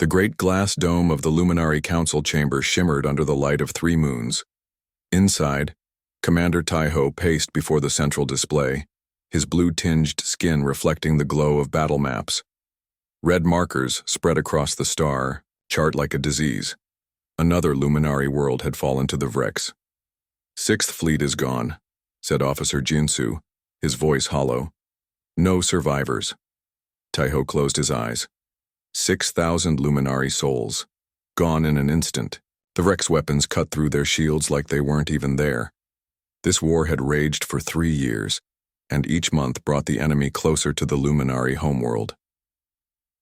The great glass dome of the Luminary Council chamber shimmered under the light of 3 moons. Inside, Commander Taiho paced before the central display, his blue-tinged skin reflecting the glow of battle maps. Red markers spread across the star, chart like a disease. Another luminary world had fallen to the Vrex. "Sixth Fleet is gone," said Officer Jinsu, his voice hollow. "No survivors." Taiho closed his eyes. 6,000 luminary souls. Gone in an instant. The Vrex weapons cut through their shields like they weren't even there. This war had raged for 3 years, and each month brought the enemy closer to the luminary homeworld.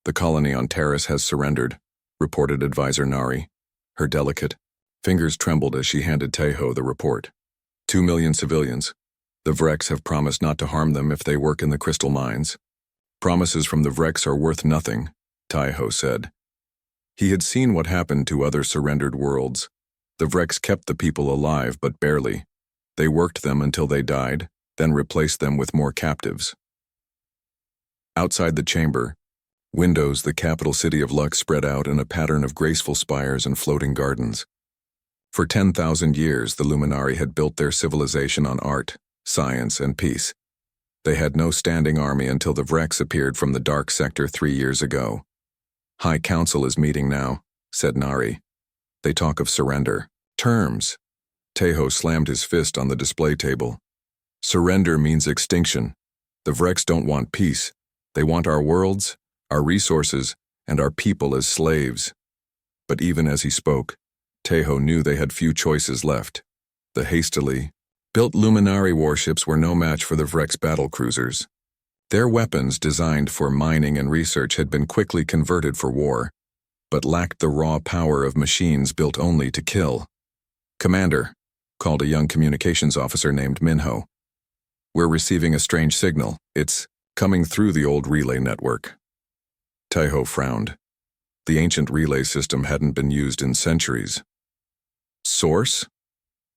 "The colony on Terrace has surrendered," reported Advisor Nari. Her delicate fingers trembled as she handed Taiho the report. 2 million civilians. The Vrex have promised not to harm them if they work in the crystal mines. "Promises from the Vrex are worth nothing," Taiho said. He had seen what happened to other surrendered worlds. The Vrex kept the people alive, but barely. They worked them until they died, then replaced them with more captives. Outside the chamber, windows, the capital city of Lux spread out in a pattern of graceful spires and floating gardens. For 10,000 years, the Luminari had built their civilization on art, science, and peace. They had no standing army until the Vrex appeared from the dark sector 3 years ago. "High Council is meeting now," said Nari. "They talk of surrender. Terms." Taiho slammed his fist on the display table. "Surrender means extinction. The Vrex don't want peace. They want our worlds, our resources, and our people as slaves." But even as he spoke, Taiho knew they had few choices left. The hastily built Luminari warships were no match for the Vrex battlecruisers. Their weapons, designed for mining and research, had been quickly converted for war, but lacked the raw power of machines built only to kill. "Commander," called a young communications officer named Minho. "We're receiving a strange signal. It's coming through the old relay network." Taiho frowned. The ancient relay system hadn't been used in centuries. "Source?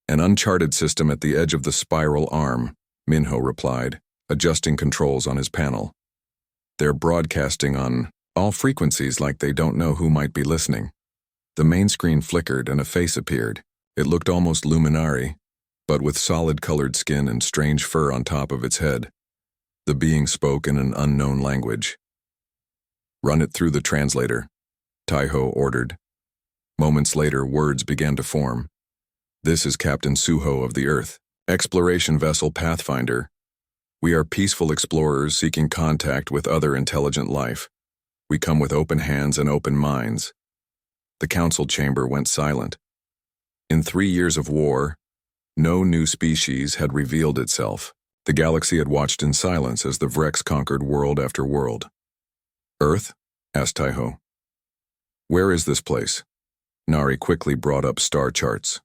An uncharted system at the edge of the spiral arm," Minho replied, adjusting controls on his panel. "They're broadcasting on all frequencies like they don't know who might be listening." The main screen flickered and a face appeared. It looked almost luminary, but with solid-colored skin and strange fur on top of its head. The being spoke in an unknown language. "Run it through the translator," Taiho ordered. Moments later, words began to form. "This is Captain Suho of the Earth, exploration vessel Pathfinder. We are peaceful explorers seeking contact with other intelligent life. We come with open hands and open minds." The council chamber went silent. In 3 years of war, no new species had revealed itself. The galaxy had watched in silence as the Vrex conquered world after world. "Earth?" asked Taiho. "Where is this place?" Nari quickly brought up star charts.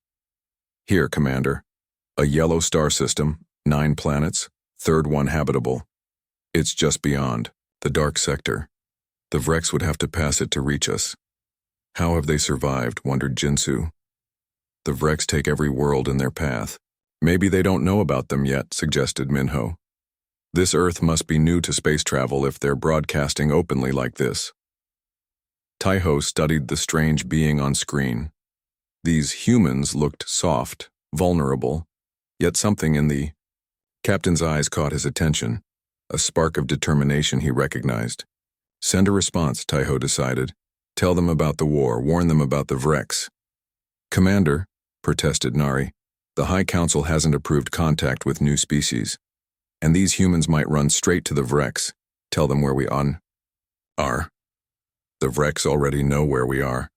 "Here, Commander. A yellow star system, 9 planets, third one habitable. It's just beyond, the dark sector. The Vrex would have to pass it to reach us." "How have they survived?" wondered Jinsu. "The Vrex take every world in their path. Maybe they don't know about them yet," suggested Minho. "This Earth must be new to space travel if they're broadcasting openly like this." Taiho studied the strange being on screen. These humans looked soft, vulnerable, yet something in the captain's eyes caught his attention, a spark of determination he recognized. "Send a response," Taiho decided. "Tell them about the war, warn them about the Vrex." "Commander," protested Nari, "the High Council hasn't approved contact with new species, and these humans might run straight to the Vrex. Tell them where we are." "The Vrex already know where we are,"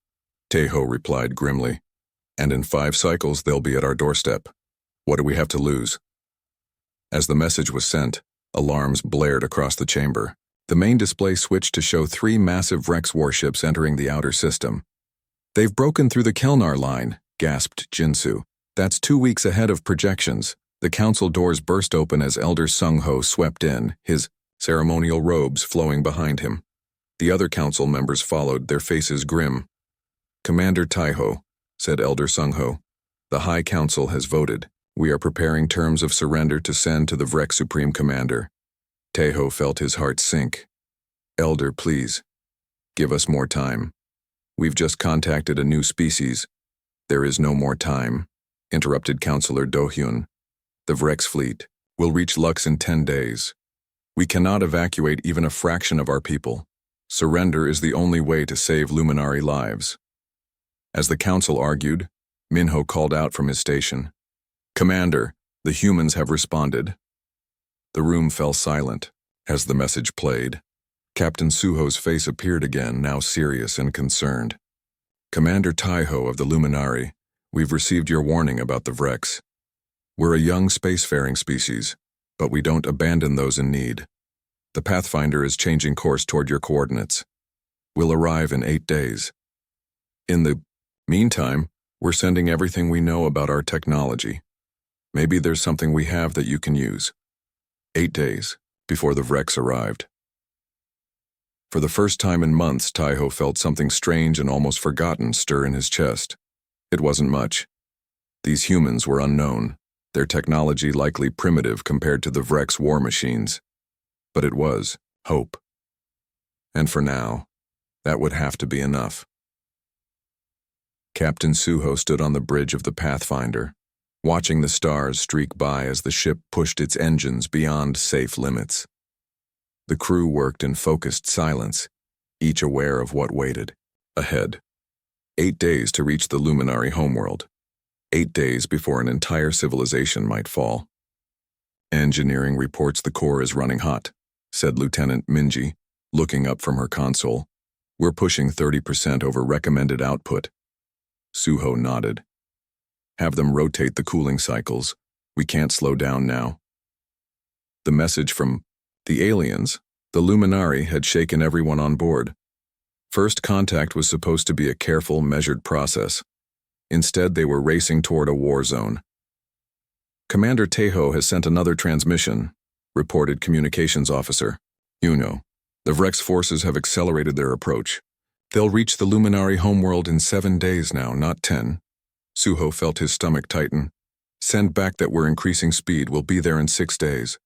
Taiho replied grimly. "And in 5 cycles they'll be at our doorstep. What do we have to lose?" As the message was sent, alarms blared across the chamber. The main display switched to show 3 massive Vrex warships entering the outer system. "They've broken through the Kelnar line," gasped Jinsu. "That's 2 weeks ahead of projections." The council doors burst open as Elder Sung-ho swept in, his ceremonial robes flowing behind him. The other council members followed, their faces grim. "Commander Taiho," said Elder Sung-ho, "the High Council has voted. We are preparing terms of surrender to send to the Vrex Supreme Commander." Taiho felt his heart sink. "Elder, please, give us more time." We've just contacted a new species. There is no more time, interrupted Counselor Do-hyun. The Vrex fleet will reach Lux in 10 days. We cannot evacuate even a fraction of our people. Surrender is the only way to save Luminari lives. As the council argued, Minho called out from his station. Commander, the humans have responded. The room fell silent as the message played. Captain Suho's face appeared again, now serious and concerned. Commander Taiho of the Luminari, we've received your warning about the Vrex. We're a young spacefaring species, but we don't abandon those in need. The Pathfinder is changing course toward your coordinates. We'll arrive in 8 days. In the meantime, we're sending everything we know about our technology. Maybe there's something we have that you can use. 8 days before the Vrex arrived. For the first time in months, Taiho felt something strange and almost forgotten stir in his chest. It wasn't much. These humans were unknown, their technology likely primitive compared to the Vrex war machines. But it was hope. And for now, that would have to be enough. Captain Suho stood on the bridge of the Pathfinder, watching the stars streak by as the ship pushed its engines beyond safe limits. The crew worked in focused silence, each aware of what waited ahead. 8 days to reach the Luminari homeworld. 8 days before an entire civilization might fall. Engineering reports the core is running hot, said Lieutenant Minji, looking up from her console. We're pushing 30% over recommended output. Suho nodded. Have them rotate the cooling cycles. We can't slow down now. The message from the aliens, the Luminari, had shaken everyone on board. First contact was supposed to be a careful, measured process. Instead, they were racing toward a war zone. Commander Taiho has sent another transmission, reported Communications Officer. You know, the Vrex forces have accelerated their approach. They'll reach the Luminari homeworld in 7 days now, not 10. Suho felt his stomach tighten. Send back that we're increasing speed. We'll be there in 6 days.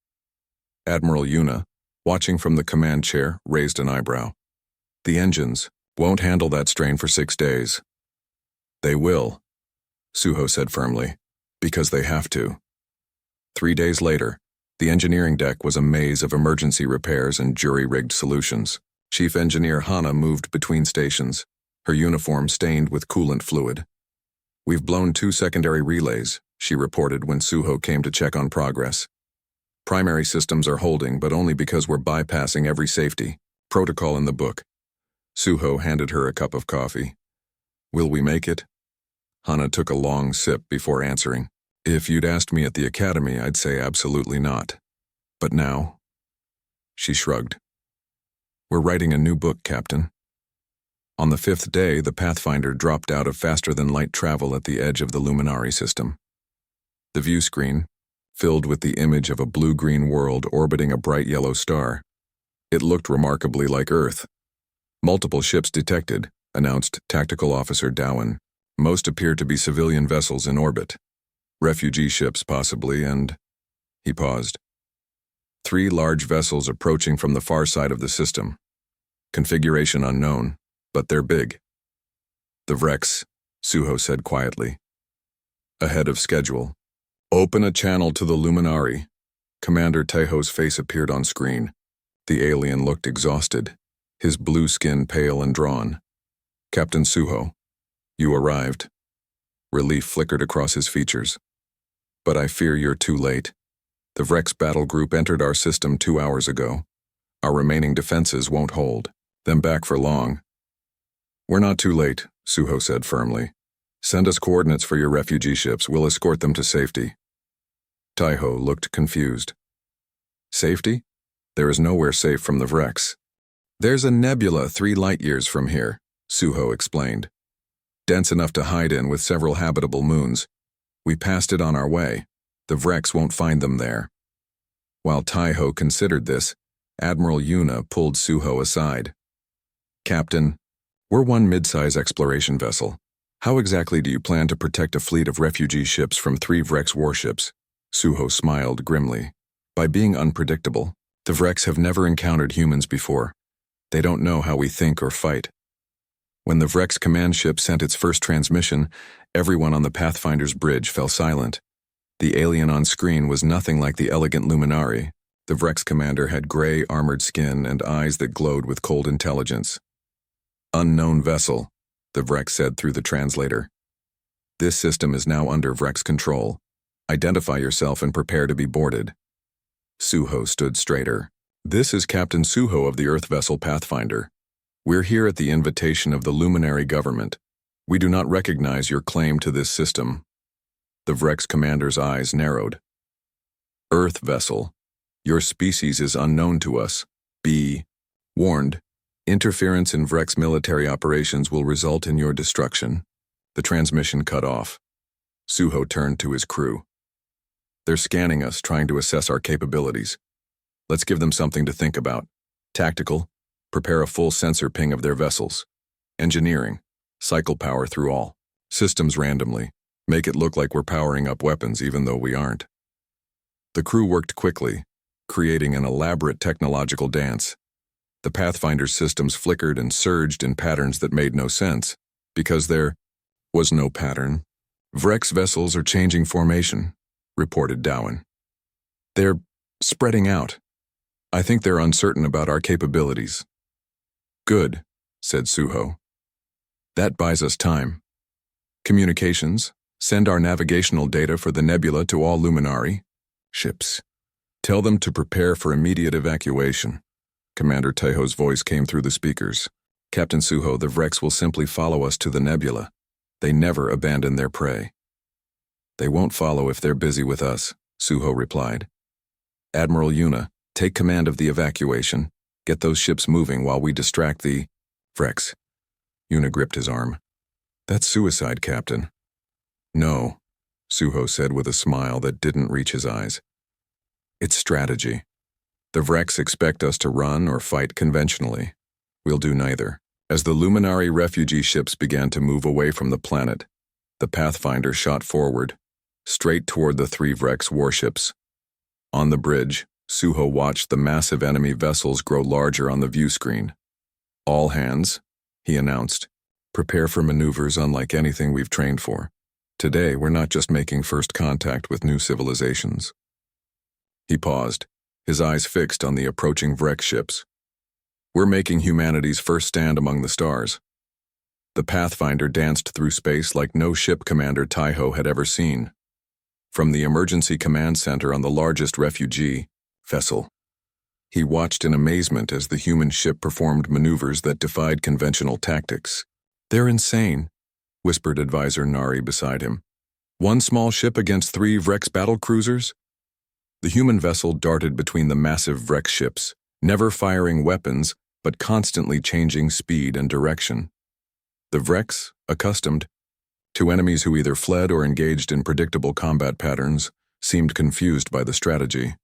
Admiral Yuna, watching from the command chair, raised an eyebrow. The engines won't handle that strain for 6 days. They will, Suho said firmly, because they have to. 3 days later, the engineering deck was a maze of emergency repairs and jury-rigged solutions. Chief Engineer Hana moved between stations, her uniform stained with coolant fluid. We've blown 2 secondary relays, she reported when Suho came to check on progress. Primary systems are holding, but only because we're bypassing every safety protocol in the book. Suho handed her a cup of coffee. Will we make it? Hana took a long sip before answering. If you'd asked me at the academy, I'd say absolutely not. But now? She shrugged. We're writing a new book, Captain. On the 5th day, the Pathfinder dropped out of faster-than-light travel at the edge of the Luminari system. The view screen, filled with the image of a blue-green world orbiting a bright yellow star. It looked remarkably like Earth. Multiple ships detected, announced Tactical Officer Dowan. Most appear to be civilian vessels in orbit. Refugee ships, possibly, and... He paused. 3 large vessels approaching from the far side of the system. Configuration unknown, but they're big. The Vrex, Suho said quietly. Ahead of schedule. Open a channel to the Luminari. Commander Taiho's face appeared on screen. The alien looked exhausted, his blue skin pale and drawn. Captain Suho, you arrived. Relief flickered across his features. But I fear you're too late. The Vrex battle group entered our system 2 hours ago. Our remaining defenses won't hold them back for long. We're not too late, Suho said firmly. Send us coordinates for your refugee ships. We'll escort them to safety. Taiho looked confused. Safety? There is nowhere safe from the Vrex. There's a nebula 3 light-years from here, Suho explained. Dense enough to hide in with several habitable moons. We passed it on our way. The Vrex won't find them there. While Taiho considered this, Admiral Yuna pulled Suho aside. Captain, we're one mid-size exploration vessel. How exactly do you plan to protect a fleet of refugee ships from 3 Vrex warships? Suho smiled grimly. By being unpredictable. The Vrex have never encountered humans before. They don't know how we think or fight. When the Vrex command ship sent its first transmission, everyone on the Pathfinder's bridge fell silent. The alien on screen was nothing like the elegant Luminari. The Vrex commander had gray, armored skin and eyes that glowed with cold intelligence. "Unknown vessel," the Vrex said through the translator. "This system is now under Vrex control. Identify yourself and prepare to be boarded." Suho stood straighter. "This is Captain Suho of the Earth vessel Pathfinder. We're here at the invitation of the Luminary government. We do not recognize your claim to this system." The Vrex commander's eyes narrowed. "Earth vessel, your species is unknown to us. Be warned. Interference in Vrex military operations will result in your destruction." The transmission cut off. Suho turned to his crew. "They're scanning us, trying to assess our capabilities. Let's give them something to think about. Tactical, prepare a full sensor ping of their vessels. Engineering, cycle power through all. Systems randomly. Make it look like we're powering up weapons even though we aren't." The crew worked quickly, creating an elaborate technological dance. The Pathfinder's systems flickered and surged in patterns that made no sense, because there was no pattern. "Vrex vessels are changing formation," reported Dowan. "They're spreading out. I think they're uncertain about our capabilities." "Good," said Suho. "That buys us time. Communications, send our navigational data for the nebula to all Luminari ships. Tell them to prepare for immediate evacuation." Commander Taiho's voice came through the speakers. "Captain Suho, the Vrex will simply follow us to the nebula. They never abandon their prey." "They won't follow if they're busy with us," Suho replied. "Admiral Yuna, take command of the evacuation. Get those ships moving while we distract the Vrex." Yuna gripped his arm. "That's suicide, Captain." "No," Suho said with a smile that didn't reach his eyes. "It's strategy. The Vrex expect us to run or fight conventionally. We'll do neither." As the Luminari refugee ships began to move away from the planet, the Pathfinder shot forward, straight toward the 3 Vrex warships. On the bridge, Suho watched the massive enemy vessels grow larger on the view screen. "All hands," he announced. "Prepare for maneuvers unlike anything we've trained for. Today, we're not just making first contact with new civilizations." He paused, his eyes fixed on the approaching Vrex ships. "We're making humanity's first stand among the stars." The Pathfinder danced through space like no ship Commander Taiho had ever seen. From the emergency command center on the largest refugee vessel, he watched in amazement as the human ship performed maneuvers that defied conventional tactics. "They're insane," whispered Advisor Nari beside him. "One small ship against 3 Vrex battle cruisers?" The human vessel darted between the massive Vrex ships, never firing weapons, but constantly changing speed and direction. The Vrex, accustomed to enemies who either fled or engaged in predictable combat patterns, seemed confused by the strategy.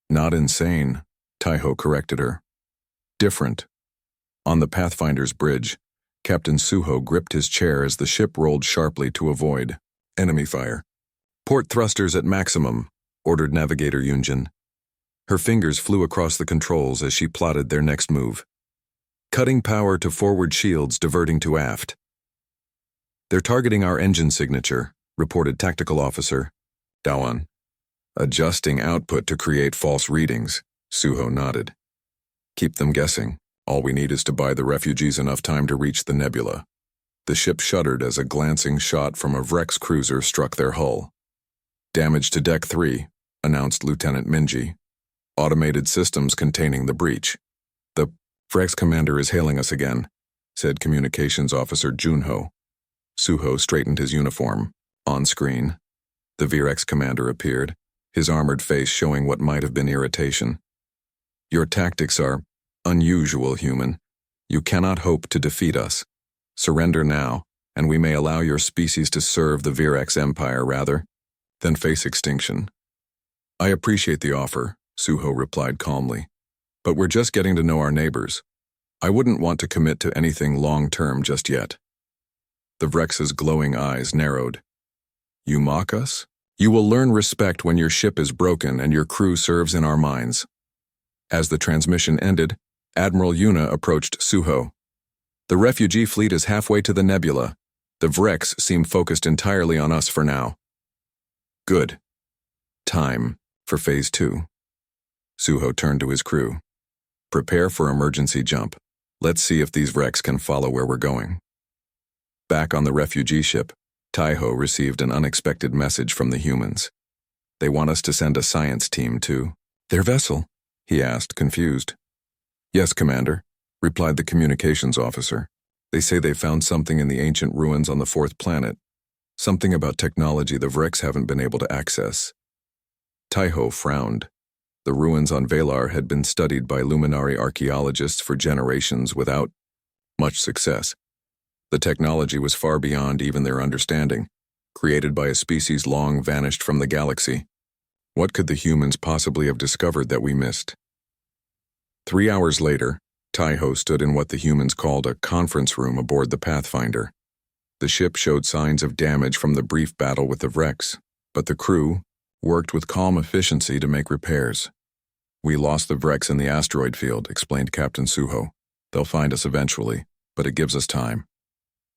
"Not insane," Taiho corrected her. "Different." On the Pathfinder's bridge, Captain Suho gripped his chair as the ship rolled sharply to avoid enemy fire. "Port thrusters at maximum," ordered Navigator Yunjin. Her fingers flew across the controls as she plotted their next move. "Cutting power to forward shields, diverting to aft." "They're targeting our engine signature," reported Tactical Officer Dawan. "Adjusting output to create false readings," Suho nodded. "Keep them guessing. All we need is to buy the refugees enough time to reach the nebula." The ship shuddered as a glancing shot from a Vrex cruiser struck their hull. "Damage to Deck 3, announced Lieutenant Minji. "Automated systems containing the breach." "The Vrex commander is hailing us again," said Communications Officer Junho. Suho straightened his uniform. On screen, the Vrex commander appeared, his armored face showing what might have been irritation. "Your tactics are unusual, human. You cannot hope to defeat us. Surrender now, and we may allow your species to serve the Vrex Empire rather than face extinction." "I appreciate the offer," Suho replied calmly, "but we're just getting to know our neighbors. I wouldn't want to commit to anything long-term just yet." The Vrex's glowing eyes narrowed. "You mock us? You will learn respect when your ship is broken and your crew serves in our minds." As the transmission ended, Admiral Yuna approached Suho. The refugee fleet is halfway to the nebula. The Vrex seem focused entirely on us for now. Good. Time for Phase 2. Suho turned to his crew. Prepare for emergency jump. Let's see if these Vrex can follow where we're going. Back on the refugee ship, Taiho received an unexpected message from the humans. They want us to send a science team to their vessel, he asked, confused. Yes, Commander, replied the communications officer. They say they found something in the ancient ruins on the fourth planet. Something about technology the Vrex haven't been able to access. Taiho frowned. The ruins on Valar had been studied by luminary archaeologists for generations without much success. The technology was far beyond even their understanding, created by a species long vanished from the galaxy. What could the humans possibly have discovered that we missed? 3 hours later, Taiho stood in what the humans called a conference room aboard the Pathfinder. The ship showed signs of damage from the brief battle with the Vrex, but the crew worked with calm efficiency to make repairs. We lost the Vrex in the asteroid field, explained Captain Suho. They'll find us eventually, but it gives us time.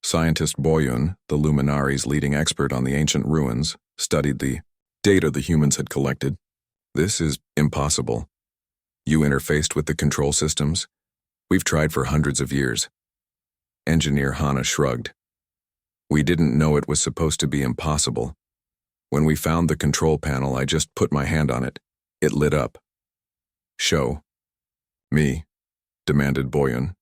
Scientist Boyun, the Luminari's leading expert on the ancient ruins, studied the data the humans had collected. This is impossible. You interfaced with the control systems? We've tried for hundreds of years. Engineer Hana shrugged. We didn't know it was supposed to be impossible. When we found the control panel, I just put my hand on it. It lit up. Show. Me, demanded Boyun.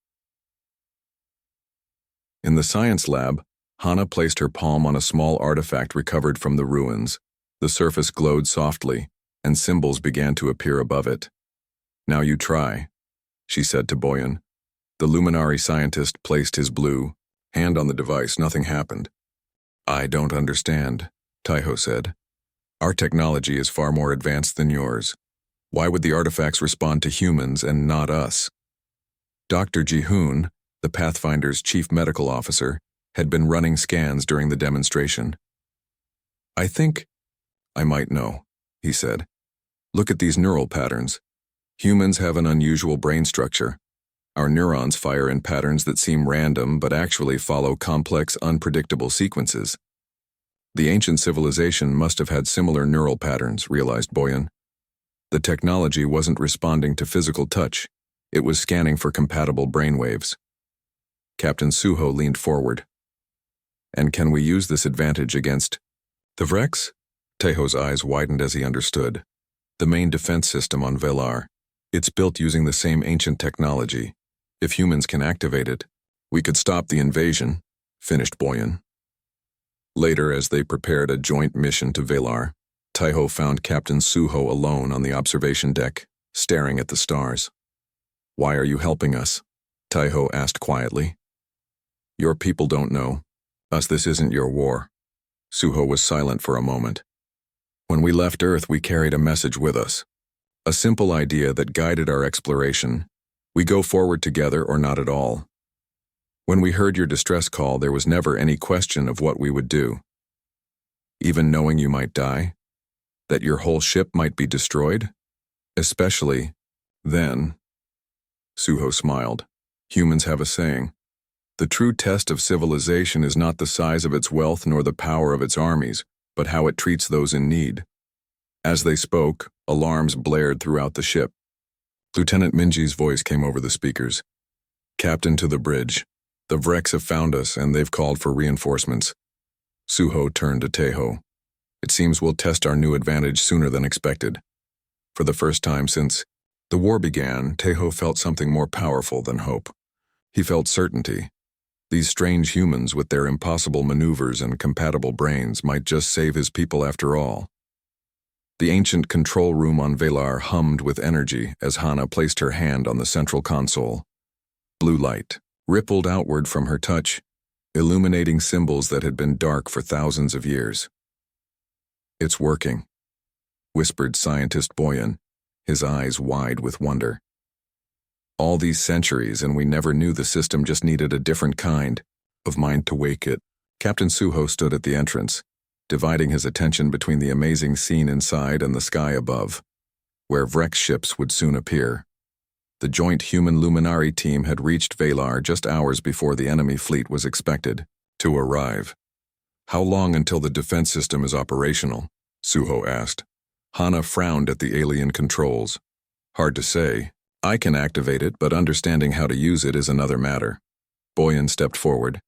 In the science lab, Hana placed her palm on a small artifact recovered from the ruins. The surface glowed softly, and symbols began to appear above it. Now you try, she said to Boyun. The luminary scientist placed his blue hand on the device. Nothing happened. I don't understand, Taiho said. Our technology is far more advanced than yours. Why would the artifacts respond to humans and not us? Dr. Jihoon, the Pathfinder's chief medical officer, had been running scans during the demonstration. I think I might know, he said. Look at these neural patterns. Humans have an unusual brain structure. Our neurons fire in patterns that seem random but actually follow complex, unpredictable sequences. The ancient civilization must have had similar neural patterns, realized Boyun. The technology wasn't responding to physical touch. It was scanning for compatible brainwaves. Captain Suho leaned forward. And can we use this advantage against the Vrex? Taiho's eyes widened as he understood. The main defense system on Valar. It's built using the same ancient technology. If humans can activate it, we could stop the invasion, finished Boyun. Later, as they prepared a joint mission to Valar, Taiho found Captain Suho alone on the observation deck, staring at the stars. Why are you helping us? Taiho asked quietly. Your people don't know. This isn't your war. Suho was silent for a moment. When we left Earth, we carried a message with us. A simple idea that guided our exploration. We go forward together or not at all. When we heard your distress call, there was never any question of what we would do. Even knowing you might die? That your whole ship might be destroyed? Especially then. Suho smiled. Humans have a saying. The true test of civilization is not the size of its wealth nor the power of its armies, but how it treats those in need. As they spoke, alarms blared throughout the ship. Lieutenant Minji's voice came over the speakers. Captain, to the bridge. The Vrex have found us, and they've called for reinforcements. Suho turned to Taiho. It seems we'll test our new advantage sooner than expected. For the first time since the war began, Taiho felt something more powerful than hope. He felt certainty. These strange humans with their impossible maneuvers and compatible brains might just save his people after all. The ancient control room on Valar hummed with energy as Hana placed her hand on the central console. Blue light rippled outward from her touch, illuminating symbols that had been dark for thousands of years. It's working, whispered scientist Boyun, his eyes wide with wonder. All these centuries, and we never knew the system just needed a different kind of mind to wake it. Captain Suho stood at the entrance, dividing his attention between the amazing scene inside and the sky above, where Vrex ships would soon appear. The joint human Luminari team had reached Valar just hours before the enemy fleet was expected to arrive. "How long until the defense system is operational?" Suho asked. Hana frowned at the alien controls. "Hard to say. I can activate it, but understanding how to use it is another matter." Boyan stepped forward.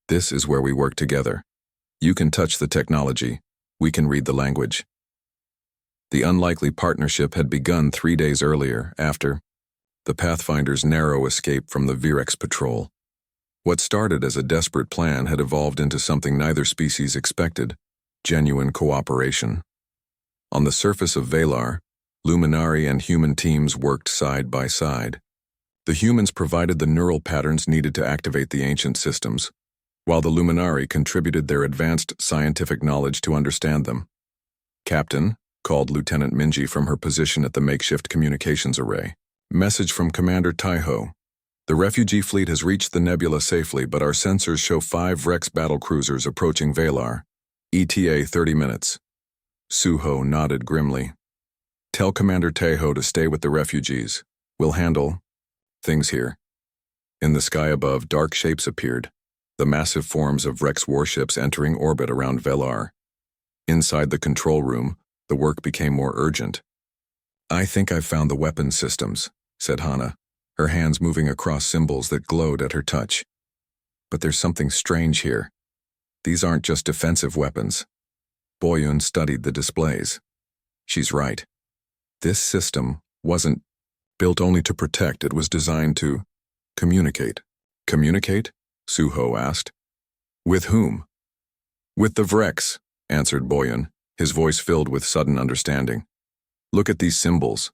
"This is where we work together. You can touch the technology. We can read the language." The unlikely partnership had begun 3 days earlier, after the Pathfinder's narrow escape from the Virex patrol. What started as a desperate plan had evolved into something neither species expected: genuine cooperation. On the surface of Valar, Luminari and human teams worked side by side. The humans provided the neural patterns needed to activate the ancient systems, while the Luminari contributed their advanced scientific knowledge to understand them. "Captain," called Lieutenant Minji from her position at the makeshift communications array. "Message from Commander Taiho. The refugee fleet has reached the nebula safely, but our sensors show 5 Rex battlecruisers approaching Valar. ETA 30 minutes. Suho nodded grimly. "Tell Commander Taiho to stay with the refugees. We'll handle things here." In the sky above, dark shapes appeared, the massive forms of Rex warships entering orbit around Valar. Inside the control room, the work became more urgent. "I think I've found the weapons systems," said Hana, her hands moving across symbols that glowed at her touch. "But there's something strange here. These aren't just defensive weapons." Boyun studied the displays. "She's right. This system wasn't built only to protect, it was designed to communicate." "Communicate?" Suho asked. "With whom?" "With the Vrex," answered Boyun, his voice filled with sudden understanding. "Look at these symbols.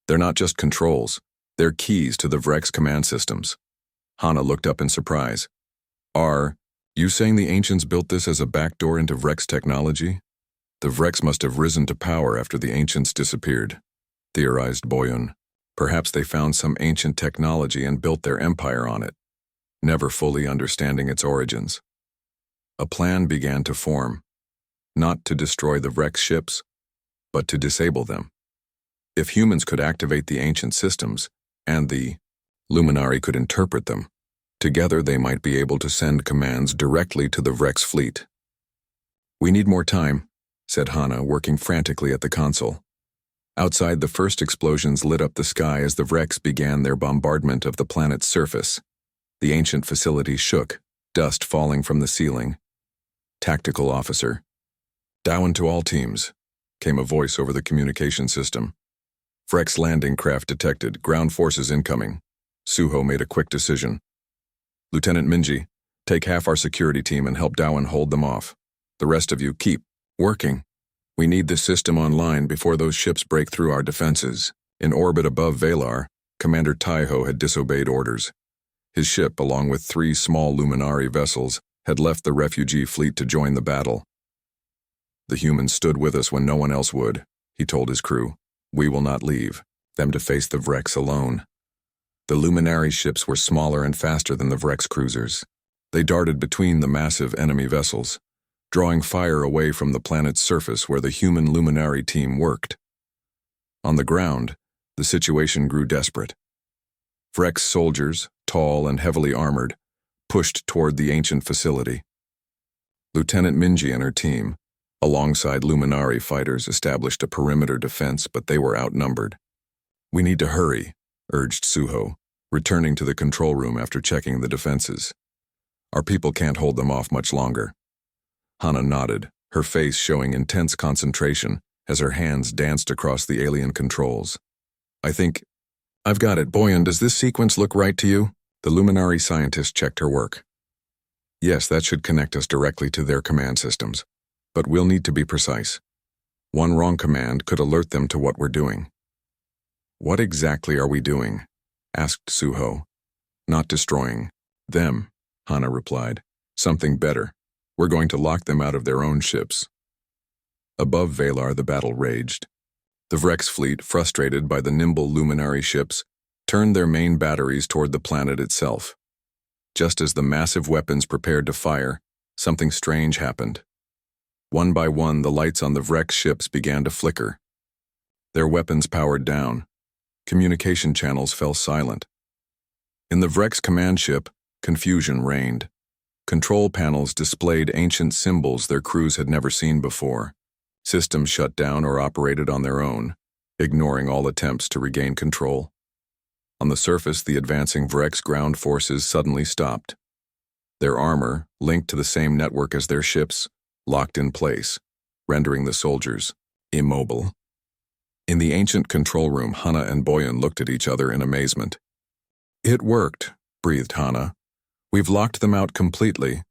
They're not just controls, they're keys to the Vrex command systems." Hana looked up in surprise. "Are you saying the ancients built this as a backdoor into Vrex technology?" "The Vrex must have risen to power after the ancients disappeared," theorized Boyun. "Perhaps they found some ancient technology and built their empire on it, never fully understanding its origins. A plan began to form, not to destroy the Vrex ships, but to disable them. If humans could activate the ancient systems, and the Luminari could interpret them, together they might be able to send commands directly to the Vrex fleet." "We need more time," said Hana, working frantically at the console. Outside, the first explosions lit up the sky as the Vrex began their bombardment of the planet's surface. The ancient facility shook, dust falling from the ceiling. "Tactical officer." "Down to all teams," came a voice over the communication system. "Vrex landing craft detected, ground forces incoming." Suho made a quick decision. "Lieutenant Minji, take half our security team and help Dowan hold them off. The rest of you keep working. We need this system online before those ships break through our defenses." In orbit above Valar, Commander Taiho had disobeyed orders. His ship, along with 3 small Luminari vessels, had left the refugee fleet to join the battle. "The humans stood with us when no one else would," he told his crew. "We will not leave them to face the Vrex alone." The Luminari ships were smaller and faster than the Vrex cruisers. They darted between the massive enemy vessels, drawing fire away from the planet's surface where the human Luminari team worked. On the ground, the situation grew desperate. Vrex soldiers, tall and heavily armored, pushed toward the ancient facility. Lieutenant Minji and her team, alongside Luminari fighters, established a perimeter defense, but they were outnumbered. "We need to hurry," urged Suho, returning to the control room after checking the defenses. "Our people can't hold them off much longer." Hana nodded, her face showing intense concentration as her hands danced across the alien controls. I've got it. Boyan, does this sequence look right to you?" The Luminari scientist checked her work. "Yes, that should connect us directly to their command systems. But we'll need to be precise. One wrong command could alert them to what we're doing." "What exactly are we doing?" asked Suho. "Not destroying them," Hana replied. "Something better. We're going to lock them out of their own ships." Above Valar, the battle raged. The Vrex fleet, frustrated by the nimble Luminari ships, turned their main batteries toward the planet itself. Just as the massive weapons prepared to fire, something strange happened. One by one, the lights on the Vrex ships began to flicker. Their weapons powered down. Communication channels fell silent. In the Vrex command ship, confusion reigned. Control panels displayed ancient symbols their crews had never seen before. Systems shut down or operated on their own, ignoring all attempts to regain control. On the surface, the advancing Vrex ground forces suddenly stopped. Their armor, linked to the same network as their ships, locked in place, rendering the soldiers immobile. In the ancient control room, Hana and Boyan looked at each other in amazement. "It worked," breathed Hana. "We've locked them out completely."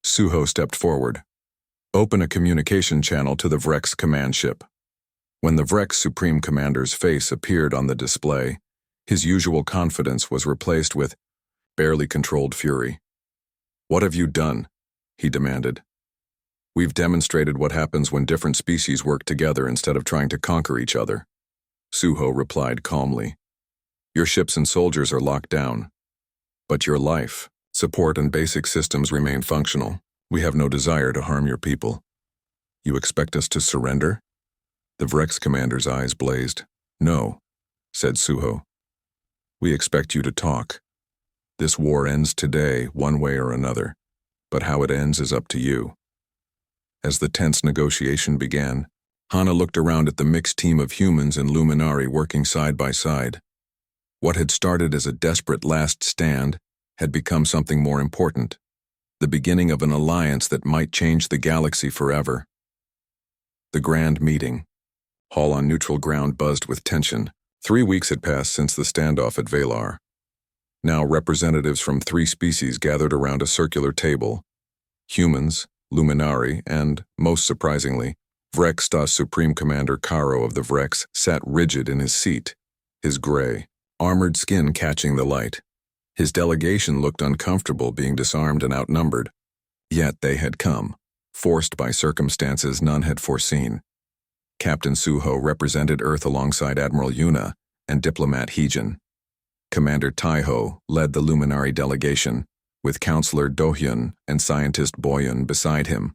Suho stepped forward. "Open a communication channel to the Vrex command ship." When the Vrex Supreme Commander's face appeared on the display, his usual confidence was replaced with barely controlled fury. "What have you done?" he demanded. "We've demonstrated what happens when different species work together instead of trying to conquer each other," Suho replied calmly. "Your ships and soldiers are locked down. But your life, support, and basic systems remain functional. We have no desire to harm your people." "You expect us to surrender?" The Vrex commander's eyes blazed. "No," said Suho. "We expect you to talk. This war ends today, one way or another, but how it ends is up to you." As the tense negotiation began, Hana looked around at the mixed team of humans and Luminari working side by side. What had started as a desperate last stand had become something more important, the beginning of an alliance that might change the galaxy forever. The grand meeting. Hall on neutral ground buzzed with tension. 3 weeks had passed since the standoff at Valar. Now representatives from 3 species gathered around a circular table. Humans, Luminari, and, most surprisingly, Vrex Supreme Commander Karo of the Vrex sat rigid in his seat, his gray, armored skin catching the light. His delegation looked uncomfortable being disarmed and outnumbered. Yet they had come, forced by circumstances none had foreseen. Captain Suho represented Earth alongside Admiral Yuna and Diplomat Heejin. Commander Taiho led the Luminari delegation, with Counselor Dohyun and Scientist Boyan beside him.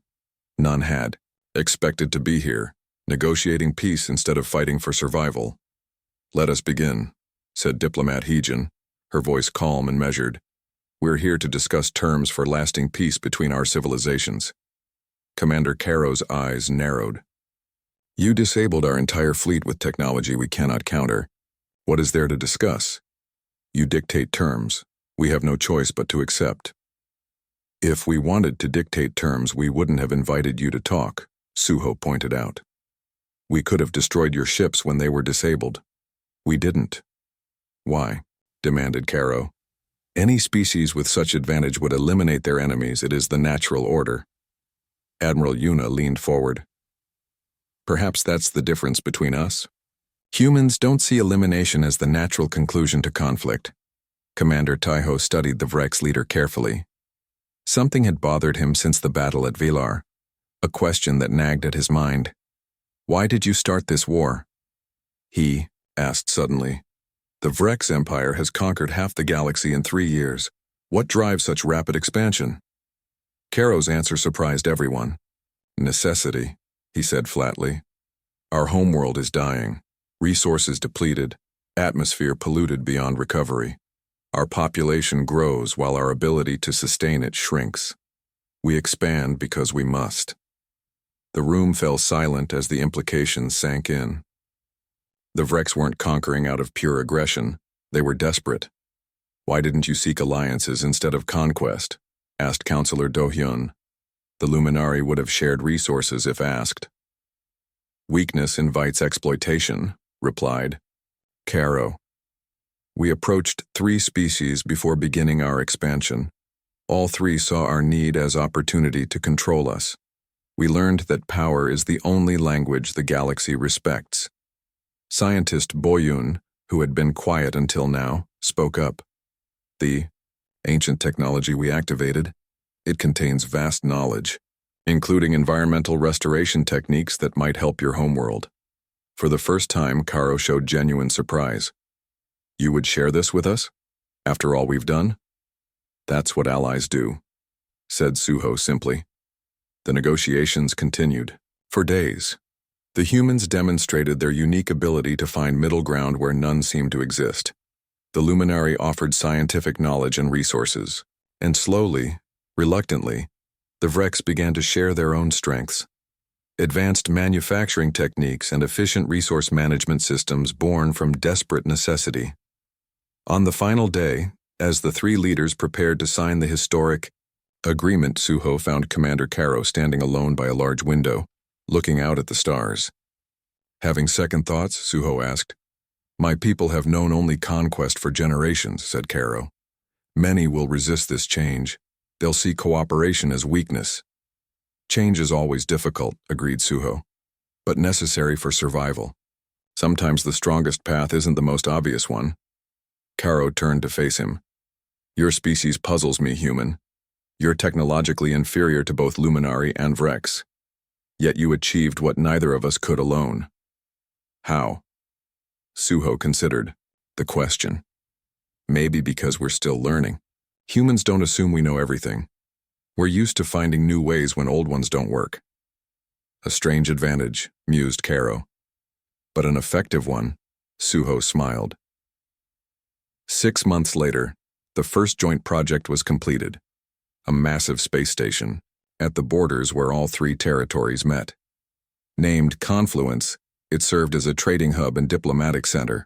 None had expected to be here, negotiating peace instead of fighting for survival. "Let us begin," said Diplomat Heejin, her voice calm and measured. "We're here to discuss terms for lasting peace between our civilizations." Commander Karo's eyes narrowed. "You disabled our entire fleet with technology we cannot counter. What is there to discuss? You dictate terms. We have no choice but to accept." "If we wanted to dictate terms, we wouldn't have invited you to talk," Suho pointed out. "We could have destroyed your ships when they were disabled. We didn't." "Why?" demanded Karo. "Any species with such advantage would eliminate their enemies. It is the natural order." Admiral Yuna leaned forward. "Perhaps that's the difference between us. Humans don't see elimination as the natural conclusion to conflict." Commander Taiho studied the Vrex leader carefully. Something had bothered him since the battle at Valar, a question that nagged at his mind. "Why did you start this war?" He asked suddenly. "The Vrex Empire has conquered half the galaxy in 3 years. What drives such rapid expansion?" Karo's answer surprised everyone. "Necessity," he said flatly. "Our homeworld is dying, resources depleted, atmosphere polluted beyond recovery. Our population grows while our ability to sustain it shrinks. We expand because we must." The room fell silent as the implications sank in. The Vrex weren't conquering out of pure aggression. They were desperate. "Why didn't you seek alliances instead of conquest?" asked Counselor Dohyun. The Luminari would have shared resources if asked. "Weakness invites exploitation," replied Karo. "We approached 3 species before beginning our expansion. All 3 saw our need as opportunity to control us. We learned that power is the only language the galaxy respects." Scientist Boyun, who had been quiet until now, spoke up. "The ancient technology we activated, it contains vast knowledge, including environmental restoration techniques that might help your homeworld." For the first time, Karo showed genuine surprise. "You would share this with us? After all we've done?" "That's what allies do," said Suho simply. The negotiations continued. For days. The humans demonstrated their unique ability to find middle ground where none seemed to exist. The Luminari offered scientific knowledge and resources, and slowly, reluctantly, the Vrex began to share their own strengths. Advanced manufacturing techniques and efficient resource management systems born from desperate necessity. On the final day, as the three leaders prepared to sign the historic agreement, Suho found Commander Caro standing alone by a large window, looking out at the stars. Having second thoughts, Suho asked. "My people have known only conquest for generations," said Caro. "Many will resist this change. They'll see cooperation as weakness." "Change is always difficult," agreed Suho, "but necessary for survival. Sometimes the strongest path isn't the most obvious one." Caro turned to face him. "Your species puzzles me, human. You're technologically inferior to both Luminari and Vrex. Yet you achieved what neither of us could alone." "How?" Suho considered the question. "Maybe because we're still learning. Humans don't assume we know everything. We're used to finding new ways when old ones don't work." "A strange advantage," mused Caro. "But an effective one," Suho smiled. 6 months later, the first joint project was completed. A massive space station, at the borders where all three territories met. Named Confluence, it served as a trading hub and diplomatic center.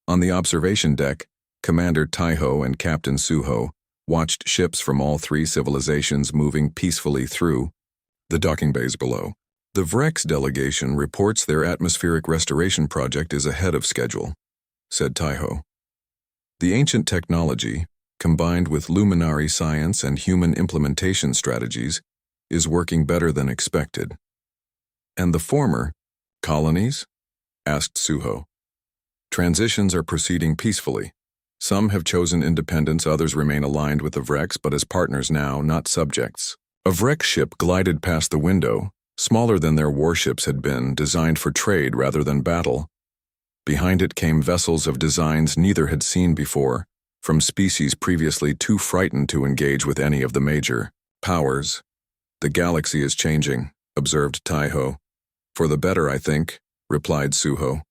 On the observation deck, Commander Taiho and Captain Suho watched ships from all three civilizations moving peacefully through the docking bays below. The Vrex delegation reports their atmospheric restoration project is ahead of schedule, said Taiho. The ancient technology, combined with Luminari science and human implementation strategies, is working better than expected. "And the former colonies?" asked Suho. "Transitions are proceeding peacefully. Some have chosen independence, others remain aligned with the Vrex, but as partners now, not subjects." A Vrex ship glided past the window, smaller than their warships had been, designed for trade rather than battle. Behind it came vessels of designs neither had seen before, from species previously too frightened to engage with any of the major powers. "The galaxy is changing," observed Taiho. "For the better, I think," replied Suho.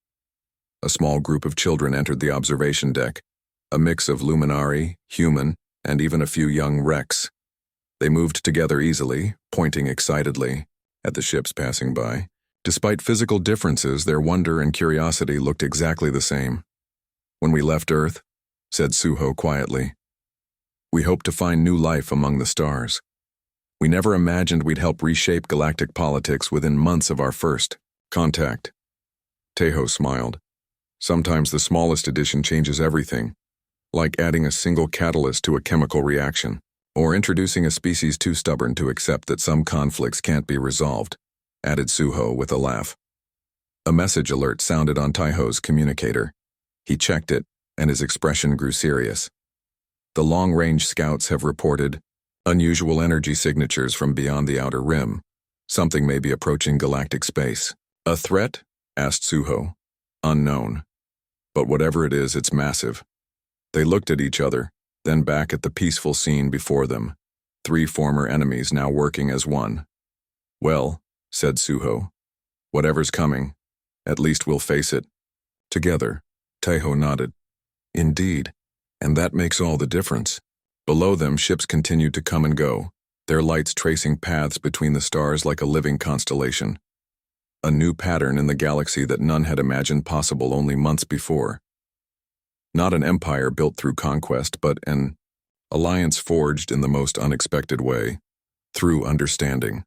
A small group of children entered the observation deck, a mix of Luminari, human, and even a few young Rex. They moved together easily, pointing excitedly at the ships passing by. Despite physical differences, their wonder and curiosity looked exactly the same. "When we left Earth," said Suho quietly, "we hoped to find new life among the stars. We never imagined we'd help reshape galactic politics within months of our first contact." Taiho smiled. "Sometimes the smallest addition changes everything, like adding a single catalyst to a chemical reaction, or introducing a species too stubborn to accept that some conflicts can't be resolved," added Suho with a laugh. A message alert sounded on Taiho's communicator. He checked it, and his expression grew serious. "The long-range scouts have reported unusual energy signatures from beyond the outer rim. Something may be approaching galactic space." "A threat?" asked Suho. "Unknown. But whatever it is, it's massive." They looked at each other, then back at the peaceful scene before them. Three former enemies now working as one. "Well," said Suho, "whatever's coming, at least we'll face it together." Taiho nodded. "Indeed, and that makes all the difference." Below them, ships continued to come and go, their lights tracing paths between the stars like a living constellation. A new pattern in the galaxy that none had imagined possible only months before. Not an empire built through conquest, but an alliance forged in the most unexpected way, through understanding.